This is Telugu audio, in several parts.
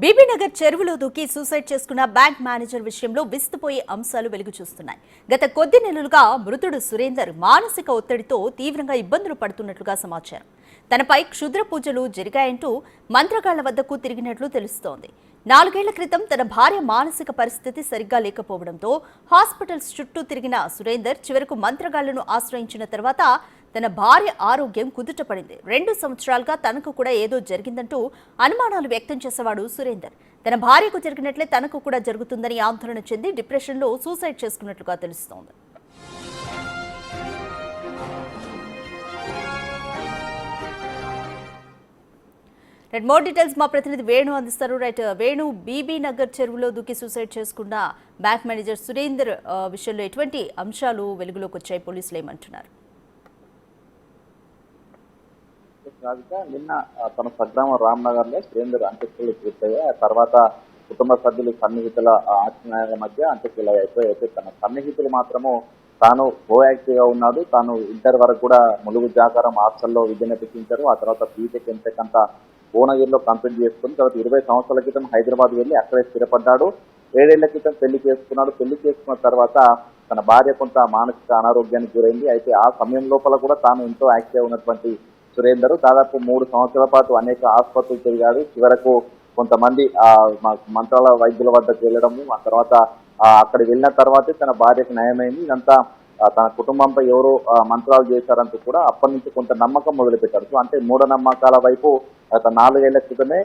బీబీనగర్ చెరువులో దూకి సూసైడ్ చేసుకున్న బ్యాంక్ మేనేజర్ విషయంలో విస్తుపోయే అంశాలు వెలుగు చూస్తున్నాయి. గత కొద్ది నెలలుగా మృతుడు సురేందర్ మానసిక ఒత్తిడితో తీవ్రంగా ఇబ్బందులు పడుతున్నట్లుగా సమాచారం. తనపై క్షుద్ర పూజలు జరిగాయంటూ మంత్రగాళ్ల వద్దకు తిరిగినట్లు తెలుస్తోంది. 4 ఏళ్ల క్రితం తన భార్య మానసిక పరిస్థితి సరిగ్గా లేకపోవడంతో హాస్పిటల్స్ చుట్టూ తిరిగిన సురేందర్ చివరకు మంత్రగాళ్లను ఆశ్రయించిన తర్వాత తన భార్య ఆరోగ్యం కుదుటపడింది. 2 సంవత్సరాలుగా తనకు కూడా ఏదో జరిగిందంటూ అనుమానాలు వ్యక్తం చేసేవాడు సురేందర్. తన భార్యకు జరిగినట్లే తనకు కూడా జరుగుతుందని ఆందోళన చెంది డిప్రెషన్లో సూసైడ్ చేసుకున్నట్లుగా తెలుస్తోంది. మోర్ డీటెయిల్స్ మా ప్రతినిధి వేణు అందిస్తారు. వేణు, బీబీనగర్ చెరువులో దూకి సూసైడ్ చేసుకున్న బ్యాంక్ మేనేజర్ సురేందర్ విషయంలో ఎటువంటి అంశాలు వెలుగులోకి వచ్చాయి? పోలీసులు ఏమంటున్నారు? నిన్న తన స్వగ్రామం రామ్నగర్ లో సురేందర్ అంత్యక్రియలు పూర్తయ్యాయి. ఆ తర్వాత కుటుంబ సభ్యులు సన్నిహితుల ఆత్మీయాల మధ్య అంత్యక్రియలు అయిపోయి తన సన్నిహితులు మాత్రము తాను యాక్టివ్ గా ఉన్నాడు. తాను ఇంటర్ వరకు కూడా ములుగు జాకారం హాస్టల్లో విద్యను అభ్యసించారు. ఆ తర్వాత బీటెక్ ఎంటెక్ అంతా భువనగిరిలో కంప్లీట్ చేసుకుని తర్వాత 20 సంవత్సరాల క్రితం హైదరాబాద్ వెళ్ళి అక్కడే స్థిరపడ్డాడు. 7 ఏళ్ల క్రితం పెళ్లి చేసుకున్నాడు. పెళ్లి చేసుకున్న తర్వాత తన భార్య కొంత మానసిక అనారోగ్యానికి గురైంది. అయితే ఆ సమయం లోపల కూడా తాను ఎంతో యాక్టివ్ ఉన్నటువంటి సురేందర్ దాదాపు 3 సంవత్సరాల పాటు అనేక ఆసుపత్రులు తిరిగాడు. చివరకు కొంతమంది మంత్రాల వైద్యుల వద్దకు వెళ్ళడము, ఆ తర్వాత అక్కడ వెళ్ళిన తర్వాతే తన భార్యకు నయమైంది. ఇదంతా తన కుటుంబంపై ఎవరో మంత్రాలు చేశారంటూ కూడా అప్పటి నుంచి కొంత నమ్మకం మొదలుపెట్టారు. సో అంటే మూఢనమ్మకాల వైపు గత 4 ఏళ్ల క్రితమే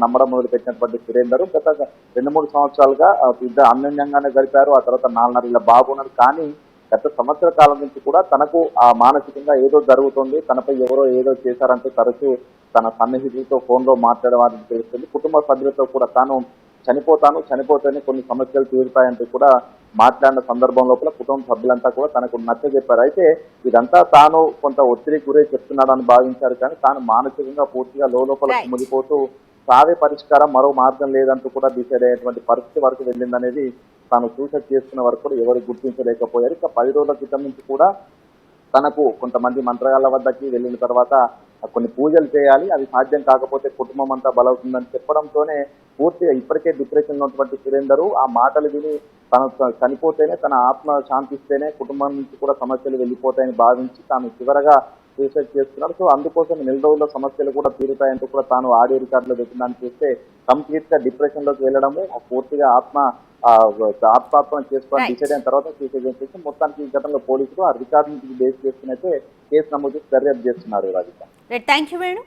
నమ్మడం మొదలుపెట్టినటువంటి సురేందర్ గత 2-3 సంవత్సరాలుగా ఇద్దరు అన్యోన్యంగానే గడిపారు. ఆ తర్వాత 4.5 ఏళ్ల బాబు ఉన్నారు. కానీ గత సంవత్సర కాలం నుంచి కూడా తనకు మానసికంగా ఏదో జరుగుతుంది, తనపై ఎవరో ఏదో చేశారంటూ తరచూ తన సన్నిహితులతో ఫోన్లో మాట్లాడేవారికి తెలుస్తుంది. కుటుంబ సభ్యులతో కూడా తాను చనిపోతేనే కొన్ని సమస్యలు తీరుతాయంటూ కూడా మాట్లాడిన సందర్భం లోపల కుటుంబ సభ్యులంతా కూడా తనకు నచ్చజెప్పారు. అయితే ఇదంతా తాను కొంత ఒత్తిడికి గురై చెప్తున్నాడని భావించారు. కానీ తాను మానసికంగా పూర్తిగా లోపల మునిగిపోతూ సావే పరిష్కారం, మరో మార్గం లేదంటూ కూడా డిసైడ్ అయ్యేటువంటి పరిస్థితి వరకు వెళ్ళిందనేది తాను సూసైడ్ చేసుకున్న వరకు కూడా ఎవరు గుర్తించలేకపోయారు. ఇక 10 రోజుల క్రితం నుంచి కూడా తనకు కొంతమంది మంత్రగాళ్ల వద్దకి వెళ్ళిన తర్వాత కొన్ని పూజలు చేయాలి, అది సాధ్యం కాకపోతే కుటుంబం అంతా బలవుతుందని చెప్పడంతోనే పూర్తిగా ఇప్పటికే డిప్రెషన్ ఉన్నటువంటి సురేందర్ ఆ మాటలు విని తను చనిపోతేనే తన ఆత్మ శాంతిస్తేనే కుటుంబం నుంచి కూడా సమస్యలు వెళ్ళిపోతాయని భావించి తాను చివరగా సూసైడ్ చేస్తున్నాడు. సో అందుకోసం 4 రోజుల సమస్యలు కూడా తీరుతాయంటూ కూడా తాను ఆడియో రికార్డులో పెట్టిందని చూస్తే కంప్లీట్ గా డిప్రెషన్ లోకి వెళ్ళడము, పూర్తిగా ఆత్మహత్య చేసుకోవాలని డిసైడ్ అయిన తర్వాత సూసైడ్ చేసి మొత్తానికి ఈ ఘటనలో పోలీసులు ఆ రికార్డు నుంచి బేస్ చేసుకుని అయితే కేసు నమోదు చేసి దర్యాప్తు చేస్తున్నారు. Radhika, thank you Venu.